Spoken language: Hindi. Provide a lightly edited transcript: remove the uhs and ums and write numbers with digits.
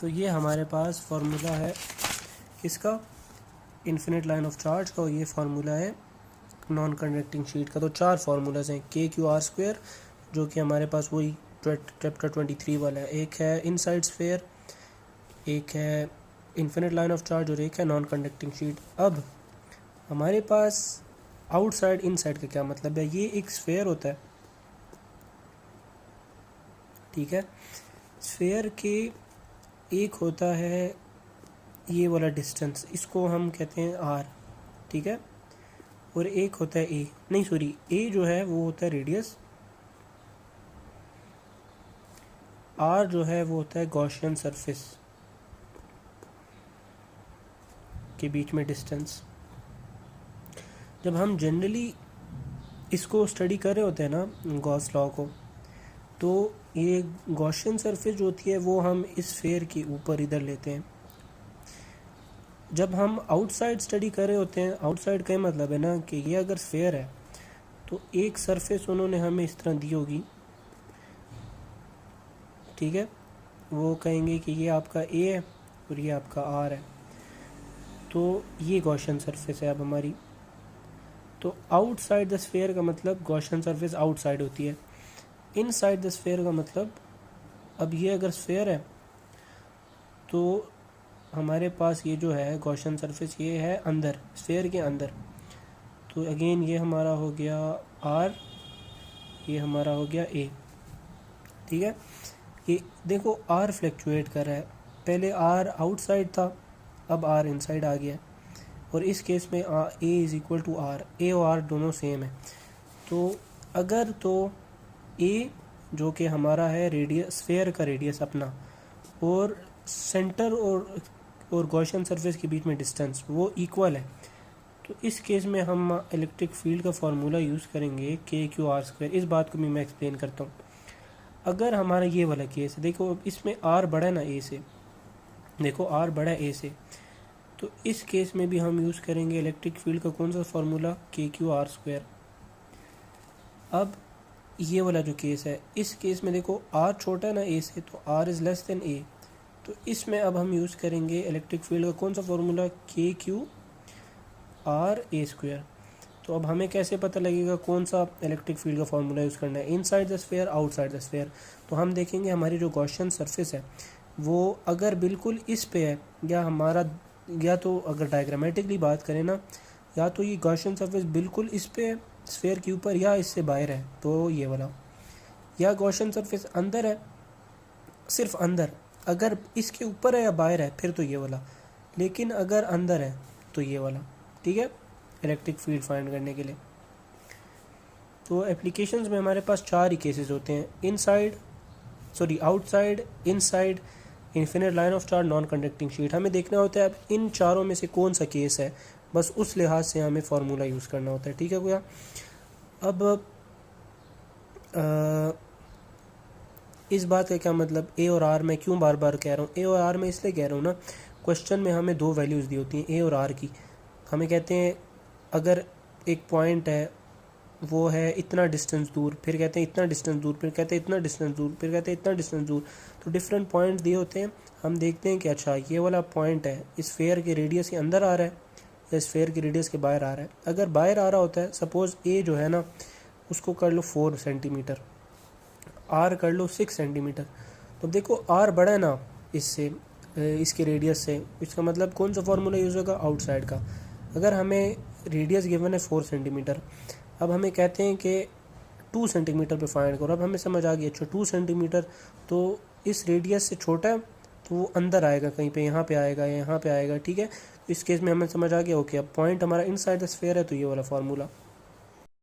तो ये हमारे पास फार्मूला है इसका इन्फिनिट लाइन ऑफ चार्ज का, और ये फार्मूला है नॉन कंडक्टिंग शीट का। तो 4 फार्मूलाज हैं KQ_R², जो कि हमारे पास वही चैप्टर 23 वाला है। एक है इनसाइड स्फीयर, एक है इन्फिनिट लाइन ऑफ चार्ज, और एक है नॉन कंडक्टिंग शीट। अब हमारे पास आउटसाइड इनसाइड का क्या मतलब है। ये एक स्फीयर होता है, ठीक है। स्फीयर के एक होता है ये वाला डिस्टेंस, इसको हम कहते हैं R, ठीक है। और एक होता है A जो है वो होता है रेडियस, R जो है वो होता है गॉसियन सरफेस के बीच में डिस्टेंस। जब हम जनरली इसको स्टडी कर रहे होते हैं ना गॉस लॉ को, तो ये गॉसियन सरफेस जो होती है वो हम इस स्फीयर के ऊपर इधर लेते हैं। जब हम आउटसाइड स्टडी कर रहे होते हैं, आउटसाइड का मतलब है ना कि ये अगर स्फीयर है तो एक सरफेस उन्होंने हमें इस तरह दी होगी, ठीक है। वो कहेंगे कि ये आपका A है और ये आपका R है, तो ये गॉसियन सरफेस है अब हमारी। तो आउटसाइड द स्फीयर का मतलब गॉसियन सरफेस आउटसाइड होती है। इनसाइड द स्फीयर का मतलब, अब ये अगर स्फीयर है तो हमारे पास ये जो है गॉसियन सरफेस ये है अंदर, स्फीयर के अंदर। तो अगेन ये हमारा हो गया R, ये हमारा हो गया A, ठीक है। ये देखो R फ्लक्चुएट कर रहा है, पहले R आउटसाइड था, अब R इनसाइड आ गया। और इस केस में A is equal to R, A और R दोनों सेम है। तो अगर तो A जो कि हमारा है रेडियस, स्फीयर का रेडियस अपना, और सेंटर और गॉसियन सरफेस के बीच में डिस्टेंस वो इक्वल है, तो इस केस में हम इलेक्ट्रिक फील्ड का फार्मूला यूज़ करेंगे KQ_R²। इस बात को भी मैं एक्सप्लेन करता हूँ। अगर हमारा ये वाला केस है, देखो इसमें R बड़ा है ना A से, देखो R बड़ा है A से, तो इस केस में भी हम यूज़ करेंगे इलेक्ट्रिक फील्ड का कौन सा फार्मूला, KQ_R²। अब ये वाला जो केस है, इस केस में देखो R छोटा है ना A से, तो R is less than A, तो इसमें अब हम यूज़ करेंगे इलेक्ट्रिक फील्ड का कौन सा फार्मूला, KQ_R² तो अब हमें कैसे पता लगेगा कौन सा इलेक्ट्रिक फील्ड का फार्मूला यूज़ करना है, inside the sphere outside the sphere. तो हम देखेंगे हमारी जो गॉसियन सरफेस है वो अगर बिल्कुल इस पे है, या हमारा, या तो अगर डायग्रामेटिकली बात करें ना, या तो ये गॉसियन सरफेस बिल्कुल इस पे है स्फीयर के ऊपर, या इससे बाहर है तो ये वाला, या गॉसियन सरफेस अंदर है, सिर्फ अंदर, अगर इसके ऊपर है या बाहर है फिर तो ये वाला, लेकिन अगर अंदर है तो ये वाला, ठीक है, इलेक्ट्रिक फील्ड फाइंड करने के लिए। तो एप्लीकेशंस में हमारे पास 4 ही केसेस होते हैं, outside, inside, infinite line of charge, non conducting sheet. हमें देखना होता है अब इन चारों में से कौन सा केस है, बस उस लिहाज से हमें फार्मूला यूज़ करना होता है, ठीक है भैया। अब इस बात का क्या मतलब, A और R मैं क्यों बार बार कह रहा हूँ, A और R मैं इसलिए कह रहा हूँ ना, क्वेश्चन में हमें 2 वैल्यूज़ दी होती हैं A और R की। हमें कहते हैं अगर एक पॉइंट है वो है इतना डिस्टेंस दूर, फिर कहते हैं इतना डिस्टेंस दूर, फिर कहते हैं इतना डिस्टेंस दूर, फिर कहते हैं इतना डिस्टेंस दूर, तो डिफरेंट पॉइंट दिए होते हैं। हम देखते हैं कि अच्छा ये वाला पॉइंट है इस स्फीयर के रेडियस के अंदर आ रहा है या स्फीयर के रेडियस के बाहर आ रहा है। अगर बाहर आ रहा होता है, सपोज़ A जो है ना उसको कर लो 4 सेंटीमीटर, R कर लो 6 सेंटीमीटर, तो देखो R बड़ा है ना इससे, इसके रेडियस से, इसका मतलब कौन सा फार्मूला यूज़ होगा, आउटसाइड का। अगर हमें रेडियस गिवन है 4 सेंटीमीटर, अब हमें कहते हैं कि 2 सेंटीमीटर पे फाइंड करो। अब हमें समझ आ गया, अच्छा 2 सेंटीमीटर तो इस रेडियस से छोटा है, तो वो अंदर आएगा कहीं पे, यहाँ पे आएगा या यहाँ पे आएगा, ठीक है। तो इस केस में हमें समझ आ गया, ओके अब पॉइंट हमारा इनसाइड द स्फीयर है, तो ये वाला फार्मूला